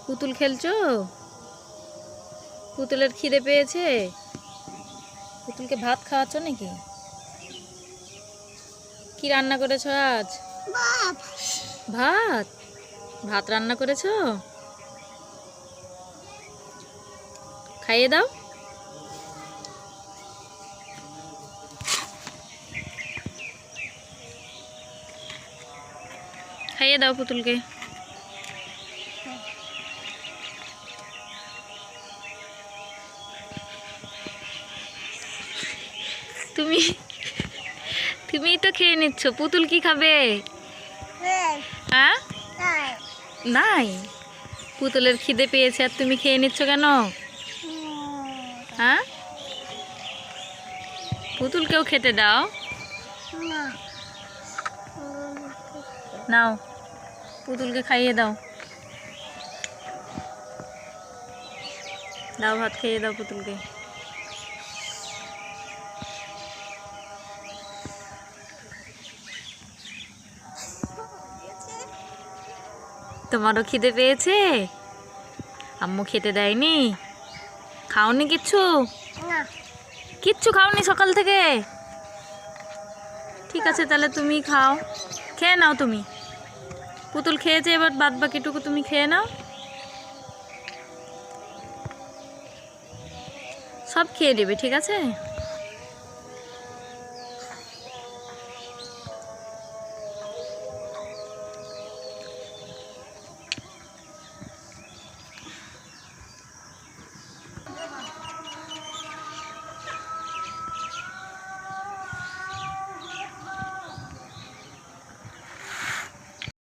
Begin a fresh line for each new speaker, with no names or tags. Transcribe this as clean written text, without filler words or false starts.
পুতুল খেলছো? পুতুলের খিদে পেয়েছে? পুতুলকে ভাত খাওয়াচ্ছ নাকি? কি রান্না করেছো আজ? ভাত। ভাত রান্না করেছো? খাইয়ে দাও। খাইয়ে দাও পুতুলকে। তুমি তুমিই তো খেয়ে নিচ্ছ, পুতুল কি খাবে? হ্যাঁ, নাই। পুতুলের খিদে পেয়েছে আর তুমি খেয়ে নিচ্ছ কেন? হ্যাঁ, পুতুলকেও খেতে দাও। নাও, পুতুলকে খাইয়ে দাও। দাও, ভাত খেয়ে দাও পুতুলকে। তোমারও খিদে পেয়েছে? আম্মু খেতে দেয়নি? খাওনি কিচ্ছু? কিচ্ছু খাওনি সকাল থেকে? ঠিক আছে, তাহলে তুমি খাও। খেয়ে নাও তুমি। পুতুল খেয়েছে, এবার বাদ বাকিটুকু তুমি খেয়ে নাও। সব খেয়ে নেবে, ঠিক আছে?